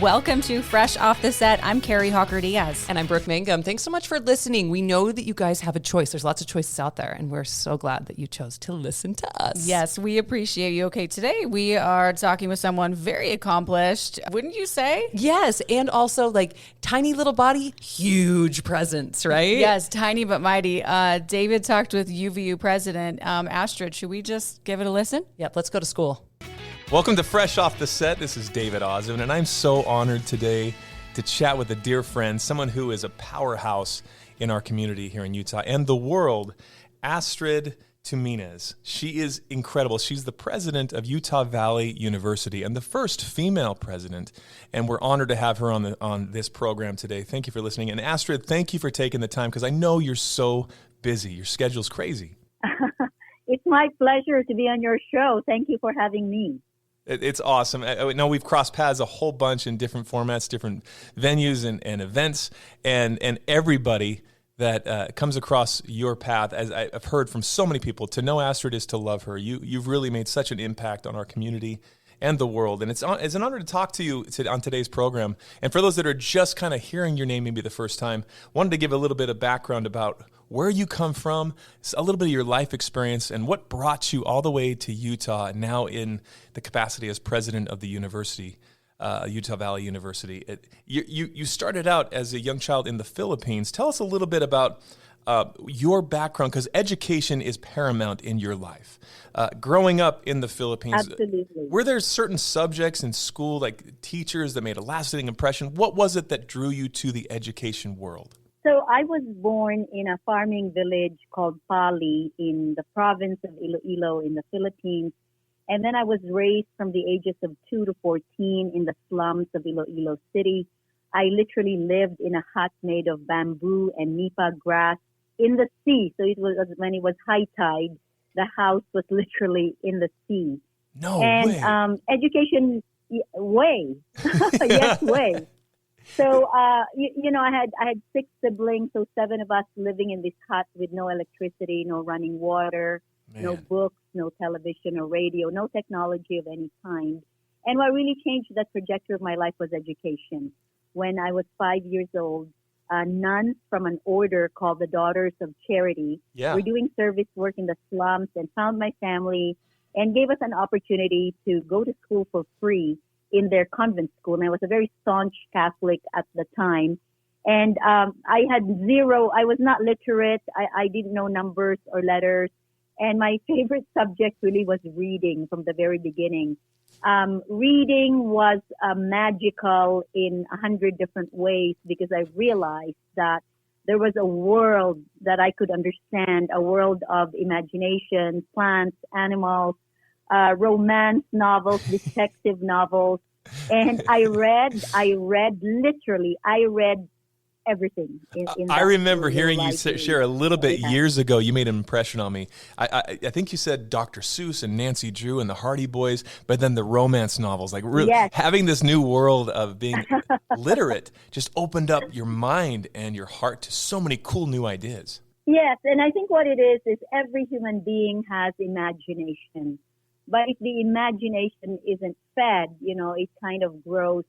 Welcome to Fresh Off the Set. I'm Carrie Hawker-Diaz. And I'm Brooke Mangum. Thanks so much for listening. We know that you guys have a choice. There's lots of choices out there, and we're so glad that you chose to listen to us. Yes, we appreciate you. Okay, today we are talking with someone very accomplished, wouldn't you say? Yes, and also like tiny little body, huge presence, right? Yes, tiny but mighty. David talked with UVU President Astrid. Should we just give it a listen? Yep, let's go to school. Welcome to Fresh Off the Set. This is David Osmond, and I'm so honored today to chat with a dear friend, someone who is a powerhouse in our community here in Utah and the world, Astrid Tuminez. She is incredible. She's the president of Utah Valley University and the first female president, and we're honored to have her on this program today. Thank you for listening. And Astrid, thank you for taking the time because I know you're so busy. Your schedule's crazy. It's my pleasure to be on your show. Thank you for having me. It's awesome. I know we've crossed paths a whole bunch in different formats, different venues and events, and everybody that comes across your path, as I've heard from so many people, to know Astrid is to love her. You've really made such an impact on our community and the world, and it's an honor to talk to you on today's program. And for those that are just kind of hearing your name maybe the first time, wanted to give a little bit of background about where you come from, a little bit of your life experience, and what brought you all the way to Utah, and now in the capacity as president of the university, Utah Valley University. You started out as a young child in the Philippines. Tell us a little bit about your background, because education is paramount in your life. Growing up in the Philippines, Absolutely. Were there certain subjects in school, like teachers, that made a lasting impression? What was it that drew you to the education world? So I was born in a farming village called Pali in the province of Iloilo in the Philippines. And then I was raised from the ages of 2 to 14 in the slums of Iloilo City. I literally lived in a hut made of bamboo and nipa grass in the sea. So it was when it was high tide, the house was literally in the sea. No way. And education, way. Yes, way. So, I had 6 siblings, so 7 of us living in this hut with no electricity, no running water, no books, no television or radio, no technology of any kind. And what really changed the trajectory of my life was education. When I was 5 years old, nuns from an order called the Daughters of Charity were doing service work in the slums and found my family and gave us an opportunity to go to school for free in their convent school. And I was a very staunch Catholic at the time. And I was not literate. I didn't know numbers or letters. And my favorite subject really was reading from the very beginning. Reading was magical in 100 different ways because I realized that there was a world that I could understand, a world of imagination, plants, animals, romance novels, detective novels. And I read everything. I remember hearing you share a little bit years ago. You made an impression on me. I think you said Dr. Seuss and Nancy Drew and the Hardy Boys, but then the romance novels, like really having this new world of being literate just opened up your mind and your heart to so many cool new ideas. Yes, and I think what it is every human being has imagination. But if the imagination isn't fed, it kind of grows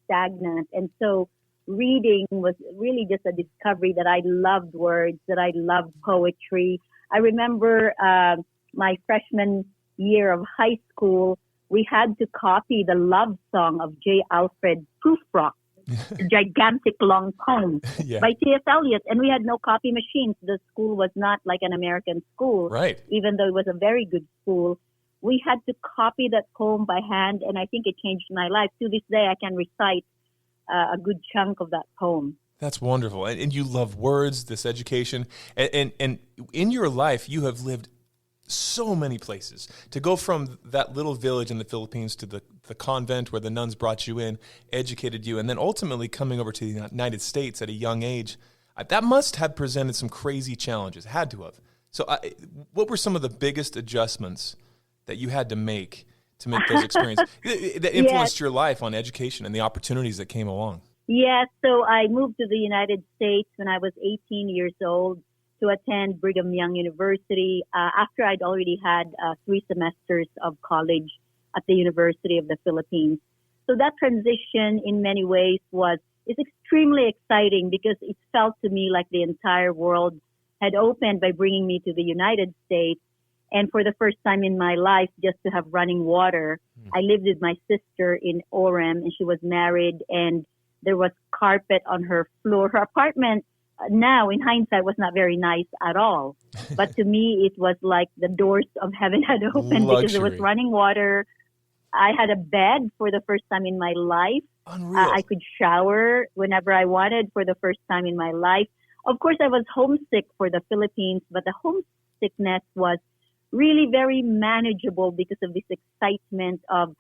stagnant. And so reading was really just a discovery that I loved words, that I loved poetry. I remember my freshman year of high school, we had to copy the love song of J. Alfred Prufrock, a gigantic long poem by T.S. Eliot. And we had no copy machines. The school was not like an American school, right? Even though it was a very good school. We had to copy that poem by hand, and I think it changed my life. To this day, I can recite a good chunk of that poem. That's wonderful. And you love words, this education. And in your life, you have lived so many places. To go from that little village in the Philippines to the convent where the nuns brought you in, educated you, and then ultimately coming over to the United States at a young age, that must have presented some crazy challenges. Had to have. So what were some of the biggest adjustments that you had to make those experiences that influenced your life on education and the opportunities that came along? Yes, so I moved to the United States when I was 18 years old to attend Brigham Young University after I'd already had 3 semesters of college at the University of the Philippines. So that transition in many ways is extremely exciting because it felt to me like the entire world had opened by bringing me to the United States. And for the first time in my life, just to have running water. I lived with my sister in Orem, and she was married, and there was carpet on her floor. Her apartment, now in hindsight, was not very nice at all. But to me, it was like the doors of heaven had opened because there was running water. I had a bed for the first time in my life. Unreal. I could shower whenever I wanted for the first time in my life. Of course, I was homesick for the Philippines, but the homesickness was really very manageable because of this excitement of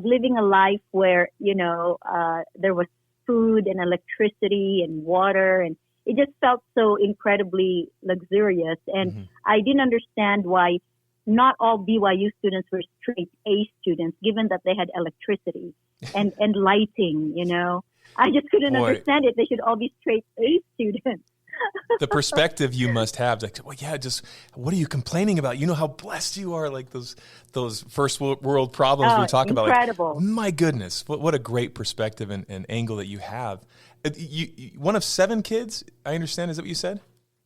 living a life where, there was food and electricity and water, and it just felt so incredibly luxurious. And I didn't understand why not all BYU students were straight A students, given that they had electricity and lighting, I just couldn't understand it. They should all be straight A students. The perspective you must have, like, well, yeah, just what are you complaining about? You know how blessed you are, like those first world problems we talk about. Incredible. Like, my goodness, what a great perspective and angle that you have. You one of 7 kids, I understand, is that what you said?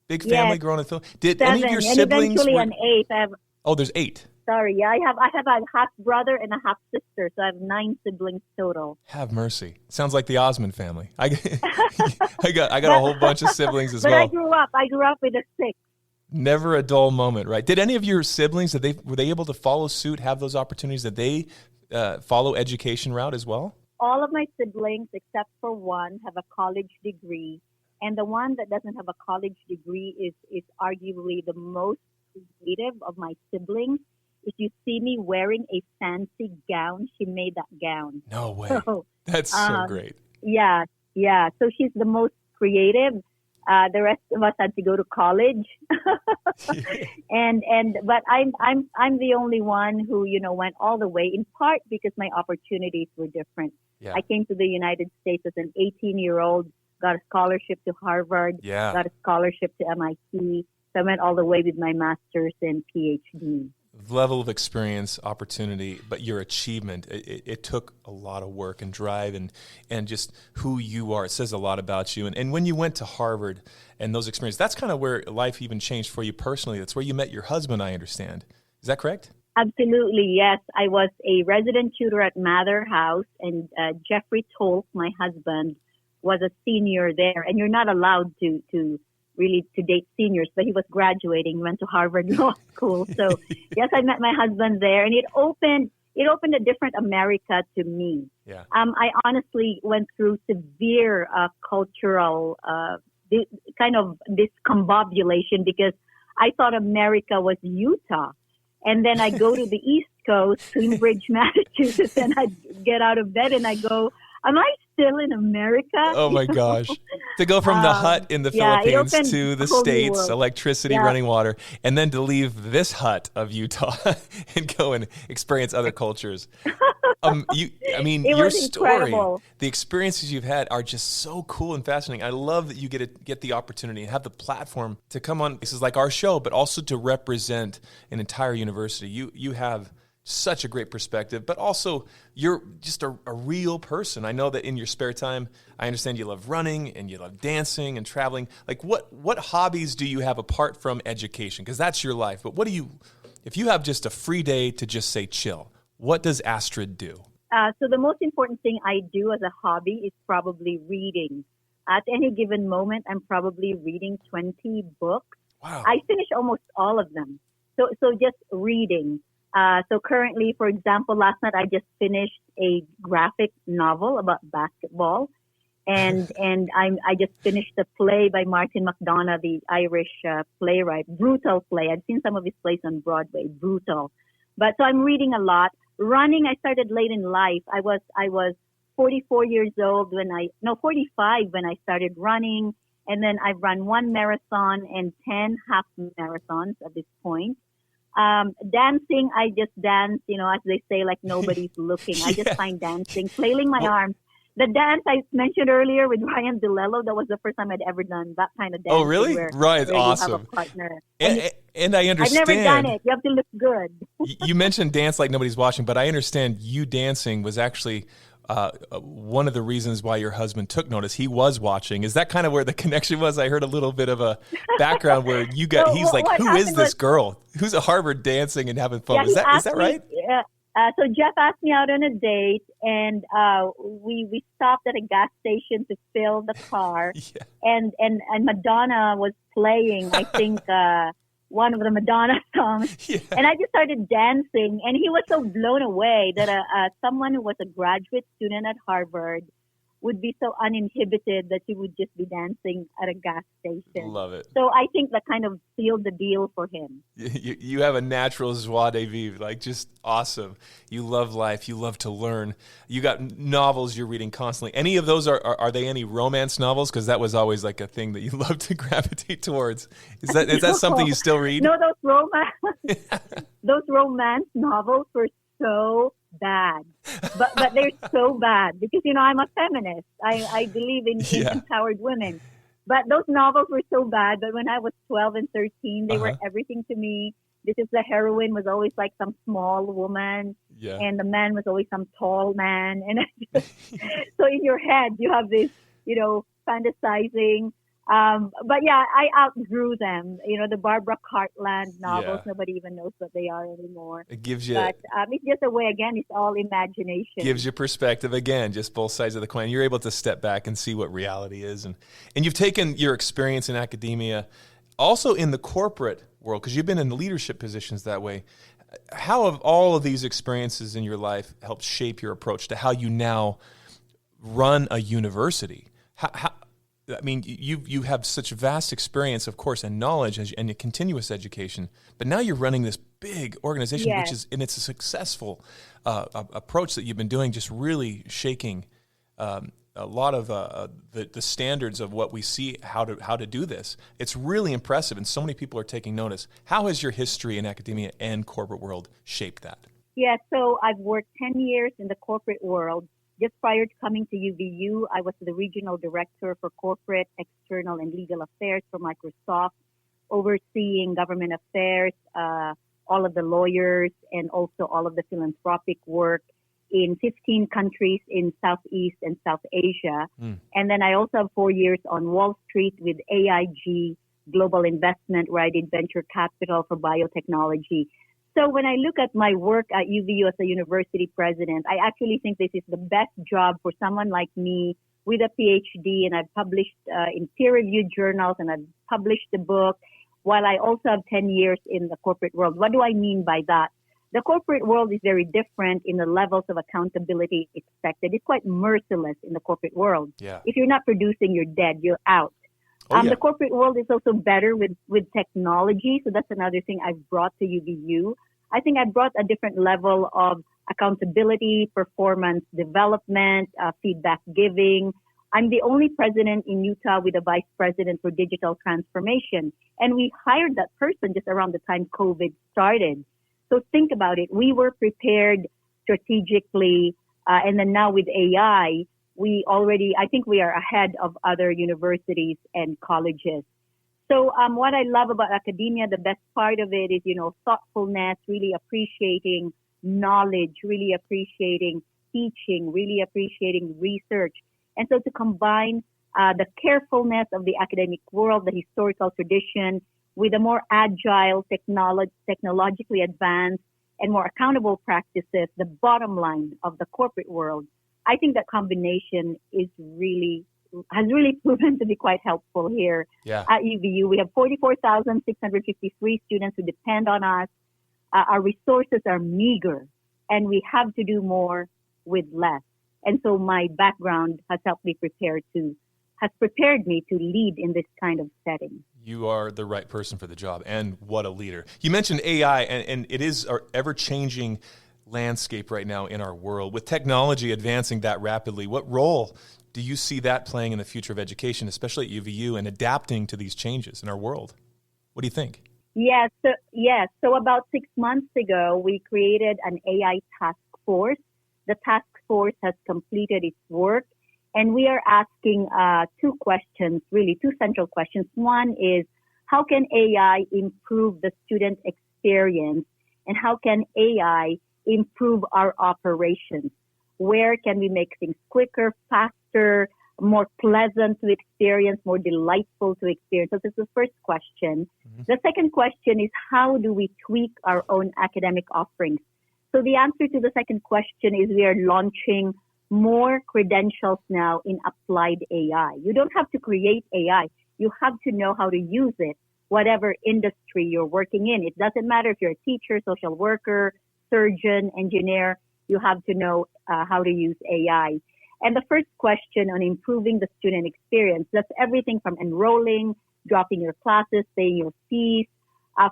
Big family growing in the Philippines. Did 7, any of your and siblings? Eventually an 8th. Oh, there's 8. Sorry, yeah, I have a half brother and a half sister, so I have 9 siblings total. Have mercy. Sounds like the Osmond family. I got a whole bunch of siblings as well. But I grew up with a 6. Never a dull moment, right? Did any of your siblings, were they able to follow suit, have those opportunities? Did they follow education route as well? All of my siblings, except for one, have a college degree, and the one that doesn't have a college degree is arguably the most creative of my siblings. If you see me wearing a fancy gown, she made that gown. No way. That's so great. Yeah. So she's the most creative. The rest of us had to go to college, but I'm the only one who went all the way. In part because my opportunities were different. Yeah. I came to the United States as an 18-year-old, got a scholarship to Harvard, got a scholarship to MIT. So I went all the way with my master's and PhD. Level of experience, opportunity, but your achievement, it took a lot of work and drive and just who you are. It says a lot about you. And when you went to Harvard and those experiences, that's kind of where life even changed for you personally. That's where you met your husband, I understand. Is that correct? Absolutely, yes. I was a resident tutor at Mather House, and Jeffrey Tolk, my husband, was a senior there. And you're not allowed to date seniors, but he was graduating, went to Harvard Law School. So yes, I met my husband there, and it opened a different America to me. Yeah. I honestly went through severe cultural kind of discombobulation because I thought America was Utah. And then I go to the East Coast, Cambridge, Massachusetts, and I get out of bed and I go, am I still in America? Oh my gosh. To go from the hut in the Philippines to the States, world. Electricity, running water, and then to leave this hut of Utah and go and experience other cultures. Your story, incredible. The experiences you've had are just so cool and fascinating. I love that you get the opportunity and have the platform to come on places like our show, but also to represent an entire university. You have such a great perspective, but also you're just a real person. I know that in your spare time, I understand you love running and you love dancing and traveling. Like what hobbies do you have apart from education? Because that's your life. But if you have just a free day to just say chill, what does Astrid do? So the most important thing I do as a hobby is probably reading. At any given moment, I'm probably reading 20 books. Wow. I finish almost all of them. So just reading. So currently, for example, last night I just finished a graphic novel about basketball, and I just finished a play by Martin McDonagh, the Irish playwright. Brutal play. I've seen some of his plays on Broadway. Brutal. But so I'm reading a lot. Running, I started late in life. I was 44 years old 45 when I started running, and then I've run 1 marathon and 10 half marathons at this point. Dancing, I just dance, as they say, like nobody's looking. I just find dancing, flailing my arms. The dance I mentioned earlier with Ryan DeLello, that was the first time I'd ever done that kind of dance. Oh, really? Right, where awesome. You have a partner. And I understand. I've never done it. You have to look good. You mentioned dance like nobody's watching, but I understand you dancing was actually one of the reasons why your husband took notice, he was watching. Is that kind of where the connection was? I heard a little bit of a background where you got. So he's like, what "Who is happened this was- girl? Who's at Harvard dancing and having fun?" Yeah, Is that right? So Jeff asked me out on a date, and we stopped at a gas station to fill the car, Yeah. and Madonna was playing, I think, one of the Madonna songs, Yeah. and I just started dancing, and he was so blown away that someone who was a graduate student at Harvard would be so uninhibited that he would just be dancing at a gas station. Love it. So I think that kind of sealed the deal for him. You have a natural joie de vivre, like just awesome. You love life. You love to learn. You got novels you're reading constantly. Any of those are they any romance novels? Because that was always like a thing that you love to gravitate towards. Is that something you still read? No, those romance novels were so bad, but they're so bad because I'm a feminist. I believe in empowered women. But those novels were so bad. But when I was 12 and 13, they were everything to me. Because the heroine was always like some small woman, and the man was always some tall man. And so in your head, you have this, fantasizing. But yeah, I outgrew them. The Barbara Cartland novels, nobody even knows what they are anymore. It gives you... But it's just a way, again, it's all imagination. Gives you perspective, again, just both sides of the coin. You're able to step back and see what reality is. And you've taken your experience in academia, also in the corporate world, because you've been in leadership positions that way. How have all of these experiences in your life helped shape your approach to how you now run a university? You have such vast experience, of course, and knowledge and a continuous education, but now you're running this big organization, and it's a successful approach that you've been doing, just really shaking a lot of the standards of what we see, how to do this. It's really impressive, and so many people are taking notice. How has your history in academia and corporate world shaped that? Yeah, so I've worked 10 years in the corporate world. Just prior to coming to UVU, I was the regional director for corporate, external, and legal affairs for Microsoft, overseeing government affairs, all of the lawyers, and also all of the philanthropic work in 15 countries in Southeast and South Asia. And then I also have 4 years on Wall Street with AIG Global Investment, where I did venture capital for biotechnology. So when I look at my work at UVU as a university president, I actually think this is the best job for someone like me with a PhD, and I've published in peer-reviewed journals, and I've published a book, while I also have 10 years in the corporate world. What do I mean by that? The corporate world is very different in the levels of accountability expected. It's quite merciless in the corporate world. Yeah. If you're not producing, you're dead, you're out. The corporate world is also better with technology. So that's another thing I've brought to UVU. I think I brought a different level of accountability, performance development, feedback giving. I'm the only president in Utah with a vice president for digital transformation. And we hired that person just around the time COVID started. So think about it. We were prepared strategically. And then now with AI, I think we are ahead of other universities and colleges. So what I love about academia, the best part of it is, thoughtfulness, really appreciating knowledge, really appreciating teaching, really appreciating research. And so to combine the carefulness of the academic world, the historical tradition, with a more agile, technologically advanced, and more accountable practices, the bottom line of the corporate world, I think that combination has really proven to be quite helpful here at UVU. We have 44,653 students who depend on us. Our resources are meager, and we have to do more with less. And so my background has prepared me to lead in this kind of setting. You are the right person for the job, and what a leader. You mentioned AI, and it is our ever-changing landscape right now in our world. With technology advancing that rapidly, what role do you see that playing in the future of education, especially at UVU, and adapting to these changes in our world? What do you think? Yes. So about 6 months ago, we created an AI task force. The task force has completed its work, and we are asking two central questions. One is, how can AI improve the student experience, and how can AI improve our operations? Where can we make things quicker, faster, more pleasant to experience, more delightful to experience? So this is the first question. Mm-hmm. The second question is, how do we tweak our own academic offerings? So the answer to the second question is we are launching more credentials now in applied AI. You don't have to create AI. You have to know how to use it, whatever industry you're working in. It doesn't matter if you're a teacher, social worker, surgeon, engineer. You have to know how to use AI. And the first question on improving the student experience, that's everything from enrolling, dropping your classes, paying your fees,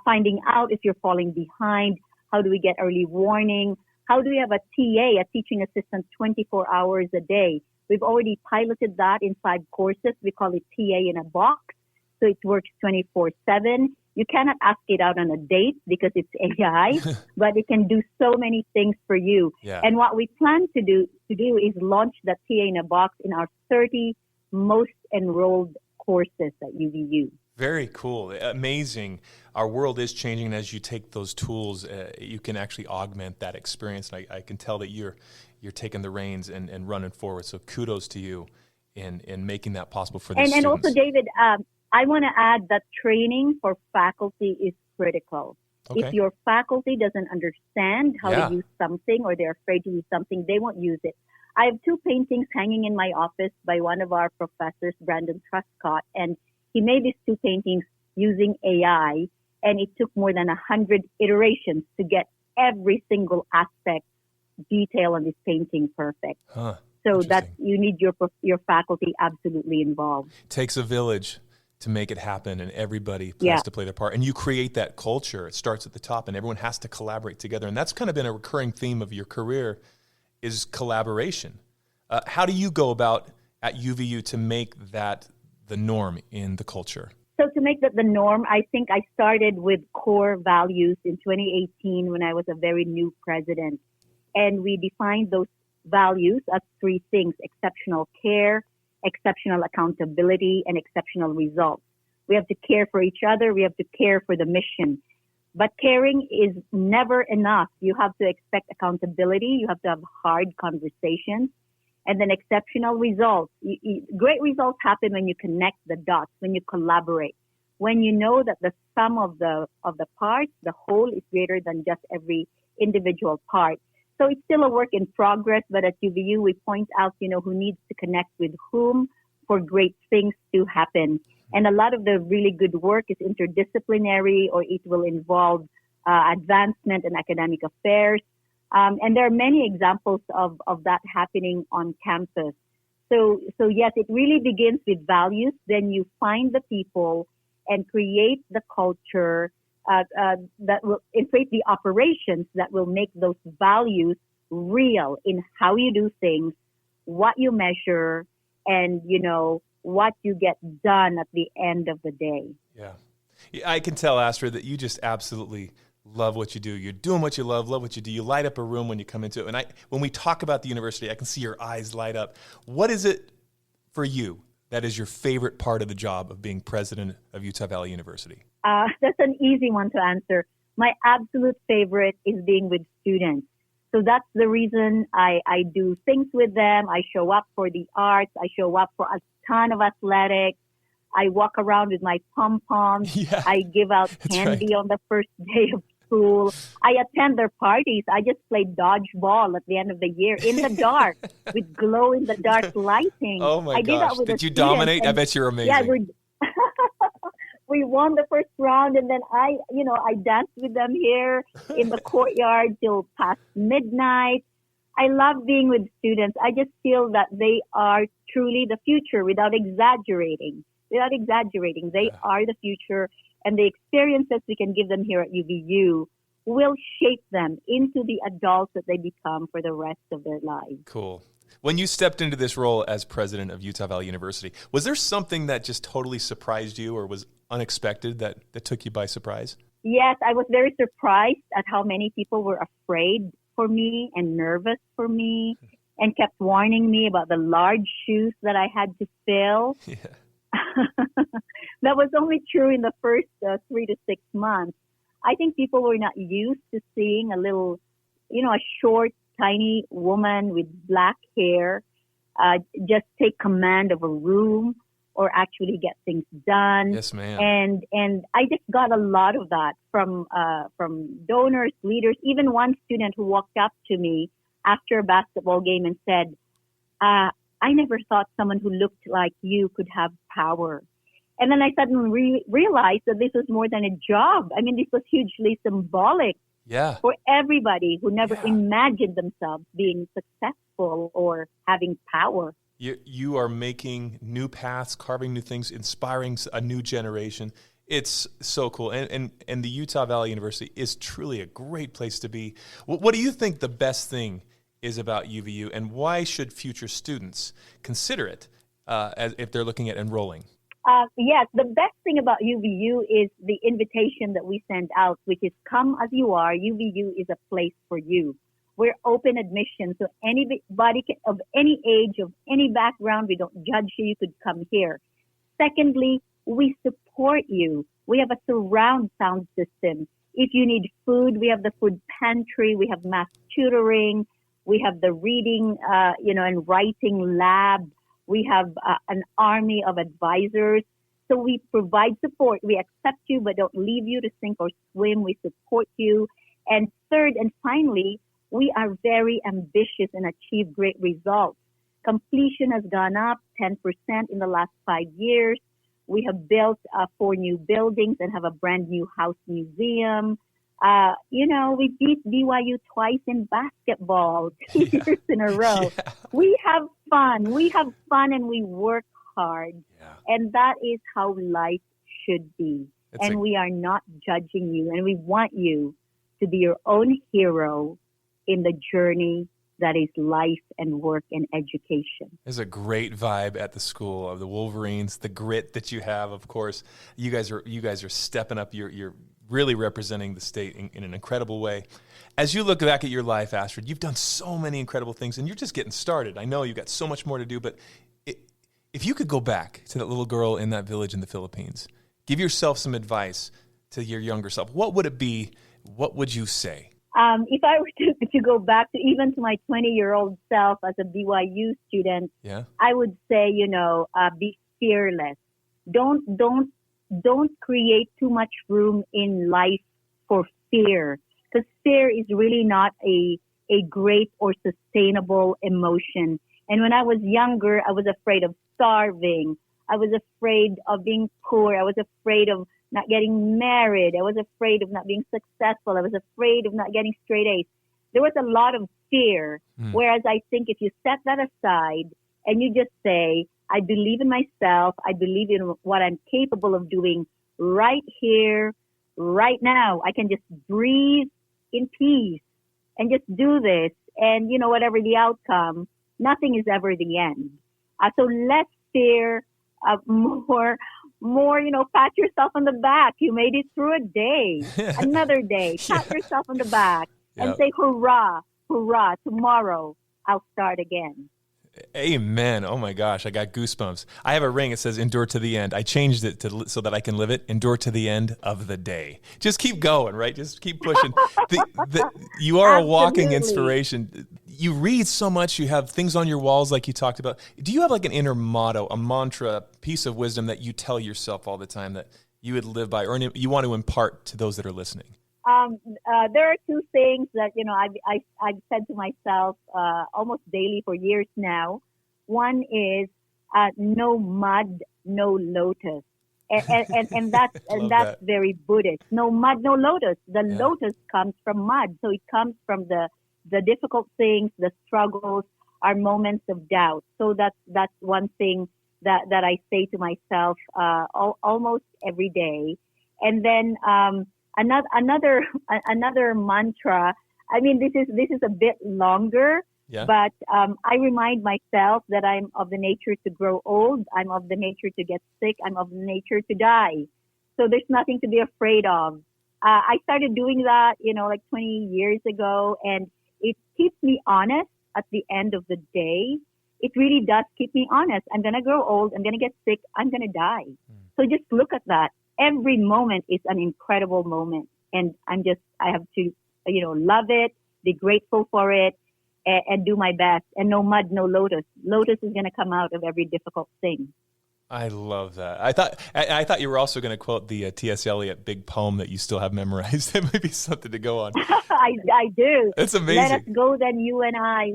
finding out if you're falling behind. How do we get early warning? How do we have a TA, a teaching assistant, 24 hours a day? We've already piloted that in 5 courses. We call it TA in a box. So it works 24/7. You cannot ask it out on a date because it's AI, but it can do so many things for you. Yeah. And what we plan to do is launch that TA in a box in our 30 most enrolled courses at UVU. Very cool. Amazing. Our world is changing, and as you take those tools, you can actually augment that experience. And I can tell that you're taking the reins and running forward. So kudos to you in making that possible for these students. And also, David, I want to add that training for faculty is critical. Okay. If your faculty doesn't understand how to use something, or they're afraid to use something, they won't use it. I have 2 paintings hanging in my office by one of our professors, Brandon Truscott, and he made these 2 paintings using AI, and it took more than 100 iterations to get every single aspect, detail on this painting perfect. So that you need your faculty absolutely involved. Takes a village to make it happen, and everybody has to play their part. And you create that culture. It starts at the top, and everyone has to collaborate together. And that's kind of been a recurring theme of your career, is collaboration. How do you go about at UVU to make that the norm in the culture? So to make that the norm, I think I started with core values in 2018 when I was a very new president. And we defined those values as 3 things: exceptional care, exceptional accountability, and exceptional results. We have to care for each other. We have to care for the mission. But caring is never enough. You have to expect accountability. You have to have hard conversations. And then exceptional results. Great results happen when you connect the dots, when you collaborate, when you know that the sum of the parts, the whole, is greater than just every individual part. So it's still a work in progress, but at UVU, we point out, who needs to connect with whom for great things to happen. And a lot of the really good work is interdisciplinary, or it will involve advancement in academic affairs. And there are many examples of that happening on campus. So yes, it really begins with values. Then you find the people and create the culture that will create the operations that will make those values real in how you do things, what you measure, and, what you get done at the end of the day. Yeah. I can tell, Astrid, that you just absolutely love what you do. You're doing what you love what you do. You light up a room when you come into it. And when we talk about the university, I can see your eyes light up. What is it for you that is your favorite part of the job of being president of Utah Valley University? That's an easy one to answer. My absolute favorite is being with students. So that's the reason I do things with them. I show up for the arts. I show up for a ton of athletics. I walk around with my pom-poms. Yeah, I give out candy on the first day of school. I attend their parties. I just play dodgeball at the end of the year in the dark with glow-in-the-dark lighting. Oh, my gosh. Did you dominate? I bet you're amazing. Yeah, we won the first round, and then I danced with them here in the courtyard till past midnight. I love being with students. I just feel that they are truly the future without exaggerating. They are the future, and the experiences we can give them here at UVU will shape them into the adults that they become for the rest of their lives. Cool. When you stepped into this role as president of Utah Valley University, was there something that just totally surprised you or was unexpected that took you by surprise? Yes, I was very surprised at how many people were afraid for me and nervous for me and kept warning me about the large shoes that I had to fill. Yeah. That was only true in the first 3 to 6 months. I think people were not used to seeing a little, a short, tiny woman with black hair just take command of a room or actually get things done. Yes, ma'am. And I just got a lot of that from donors, leaders, even one student who walked up to me after a basketball game and said, I never thought someone who looked like you could have power. And then I suddenly realized that this was more than a job. I mean, this was hugely symbolic for everybody who never imagined themselves being successful or having power. You are making new paths, carving new things, inspiring a new generation. It's so cool. And the Utah Valley University is truly a great place to be. What do you think the best thing is about UVU, and why should future students consider it as if they're looking at enrolling? Yes, the best thing about UVU is the invitation that we send out, which is come as you are. UVU is a place for you. We're open admission, so anybody of any age, of any background, we don't judge you. You could come here. Secondly, we support you. We have a surround sound system. If you need food, we have the food pantry. We have math tutoring. We have the reading, and writing lab. We have an army of advisors. So we provide support. We accept you, but don't leave you to sink or swim. We support you. And third and finally, we are very ambitious and achieve great results. Completion has gone up 10% in the last 5 years. We have built 4 new buildings and have a brand new house museum. We beat BYU twice in basketball 2 years in a row. Yeah. We have fun. And we work hard. Yeah. And that is how life should be. We are not judging you. And we want you to be your own hero in the journey that is life and work and education. There's a great vibe at the school of the Wolverines, the grit that you have. Of course, you guys are stepping up. You're really representing the state in an incredible way. As you look back at your life, Astrid, you've done so many incredible things, and you're just getting started. I know you've got so much more to do, but if you could go back to that little girl in that village in the Philippines, give yourself some advice to your younger self, what would it be? What would you say? If I were to go back to even to my 20-year-old self as a BYU student, I would say, be fearless. Don't create too much room in life for fear, because fear is really not a great or sustainable emotion. And when I was younger, I was afraid of starving. I was afraid of being poor. I was afraid of not getting married. I was afraid of not being successful. I was afraid of not getting straight A's. There was a lot of fear. Whereas I think if you set that aside and you just say, I believe in myself, I believe in what I'm capable of doing right here, right now. I can just breathe in peace and just do this. And, whatever the outcome, nothing is ever the end. So less fear, more, pat yourself on the back. You made it through a day, another day. Pat yourself on the back and say, hurrah, hurrah, tomorrow I'll start again. Amen. Oh my gosh, I got goosebumps. I have a ring. It says endure to the end. I changed it so that I can live it. Endure to the end of the day. Just keep going, right? Just keep pushing. You are a walking inspiration. You read so much. You have things on your walls like you talked about. Do you have like an inner motto, a mantra, piece of wisdom that you tell yourself all the time that you would live by or you want to impart to those that are listening? There are 2 things that, I've said to myself almost daily for years now. One is no mud, no lotus. And that's very Buddhist. No mud, no lotus. The lotus comes from mud. So it comes from the difficult things, the struggles, our moments of doubt. So that's one thing that I say to myself almost every day. And then Another mantra. I mean, this is a bit longer, but I remind myself that I'm of the nature to grow old. I'm of the nature to get sick. I'm of the nature to die. So there's nothing to be afraid of. I started doing that, like 20 years ago, and it keeps me honest at the end of the day. It really does keep me honest. I'm going to grow old. I'm going to get sick. I'm going to die. So just look at that. Every moment is an incredible moment. And I have to, love it, be grateful for it. and do my best. And no mud, no lotus. Lotus is going to come out of every difficult thing. I love that. I thought you were also going to quote the T.S. Eliot big poem that you still have memorized. That might be something to go on. I do. That's amazing. Let us go then, you and I.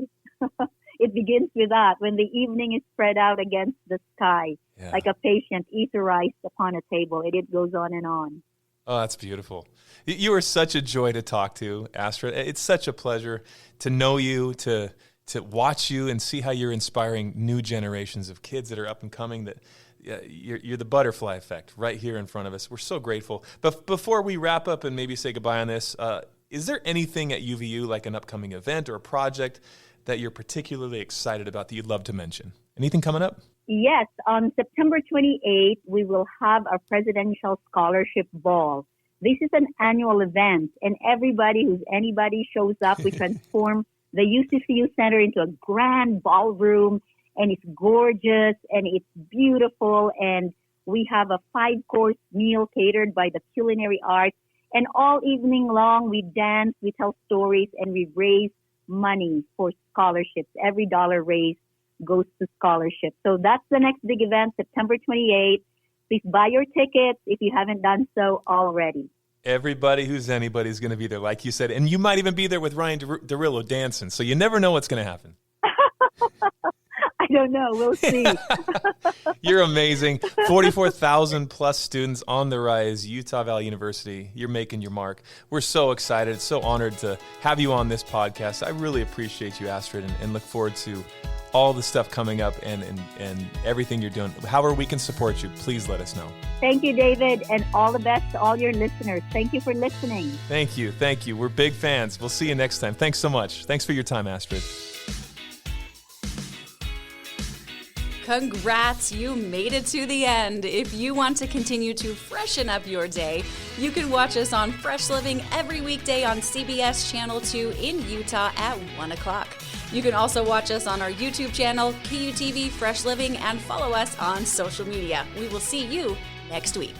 It begins with that. When the evening is spread out against the sky, like a patient eats a rice upon a table. It goes on and on. Oh, that's beautiful. You are such a joy to talk to, Astrid. It's such a pleasure to know you, to watch you and see how you're inspiring new generations of kids that are up and coming. That you're the butterfly effect right here in front of us. We're so grateful. But before we wrap up and maybe say goodbye on this, is there anything at UVU, like an upcoming event or a project, that you're particularly excited about that you'd love to mention? Anything coming up? Yes, on September 28th, we will have our Presidential Scholarship Ball. This is an annual event, and anybody shows up. We transform the UCCU Center into a grand ballroom, and it's gorgeous, and it's beautiful, and we have a 5-course meal catered by the culinary arts, and all evening long, we dance, we tell stories, and we raise money for scholarships. Every dollar raised goes to scholarships. So that's the next big event, September 28th. Please buy your tickets if you haven't done so already. Everybody who's anybody is going to be there, like you said. And you might even be there with Ryan Derillo dancing. So you never know what's going to happen. I don't know. We'll see. You're amazing. 44,000 plus students on the rise. Utah Valley University. You're making your mark. We're so excited. So honored to have you on this podcast. I really appreciate you, Astrid, and look forward to all the stuff coming up and everything you're doing. However we can support you, please let us know. Thank you, David, and all the best to all your listeners. Thank you for listening. Thank you. Thank you. We're big fans. We'll see you next time. Thanks so much. Thanks for your time, Astrid. Congrats, you made it to the end. If you want to continue to freshen up your day, you can watch us on Fresh Living every weekday on CBS Channel 2 in Utah at 1 o'clock. You can also watch us on our YouTube channel, KUTV Fresh Living, and follow us on social media. We will see you next week.